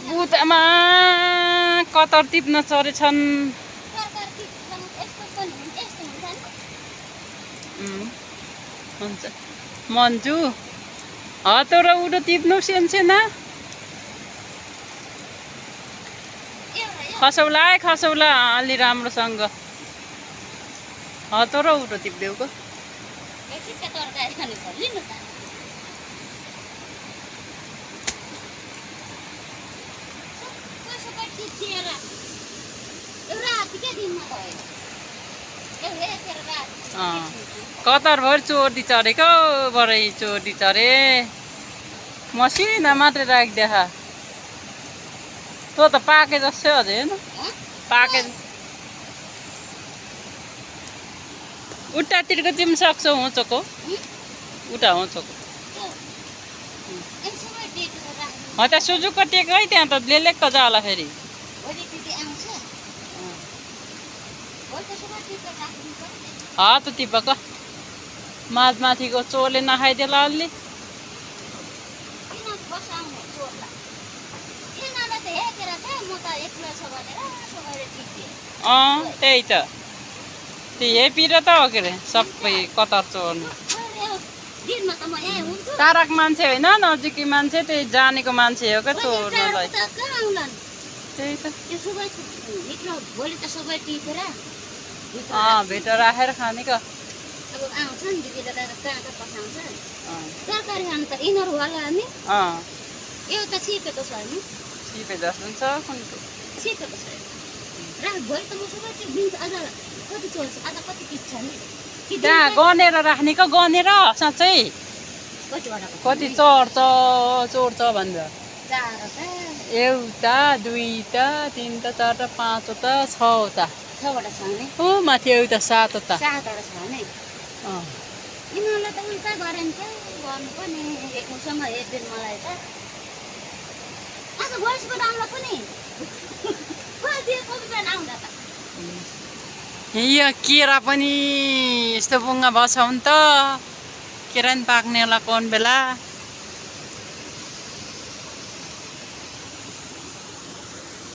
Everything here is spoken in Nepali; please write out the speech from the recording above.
बुतामा कतर टिप्न चढेछन्। हुन्छ मन्जु हतो र उडो टिप्नु सेन्सेना खसौला है खसौला अलि राम्रोसँग हतो र उडो टिप्देउको कतारभरि चोर्दी चढेको बरै चोर्दी चढे मसिना मात्रै राखिदेखा तँ त पाके जस्तै अझै होइन पाके उट्टातिरको तिमी सक्छौ होचोको उता होचोको त्यहाँ सुजुको टेको है त्यहाँ त लेलेक्क जाला फेरि त टिपक माझमाथिको चोरले नखाइदिएला अलि त्यही त त्यो हेपिर त हो के अरे सबै कतार चोर्नु टाढाको मान्छे होइन नजिकै मान्छे त्यही जानेको मान्छे हो क्या चोर्नलाई त्यही त भेट राखेर खाने क्या सिपे जस्तो हुन्छ त्यहाँ गनेर राख्ने क्या गनेर साँच्चै कति चोर्छ भनेर एउटा दुईटा तिनवटा चारवटा पाँचवटा छवटा ओ माथि एउटा सातवटा यिनीहरूलाई त उल्टा गरेन क्या गर्नु पनि एकसँग हेरिदिनु मलाई त आज भोइसको दामलाई पनि आउँदा त यहाँ केरा पनि यस्तो बुङ्गा भएछ भने त केरा नि पाक्ने होला कोन बेला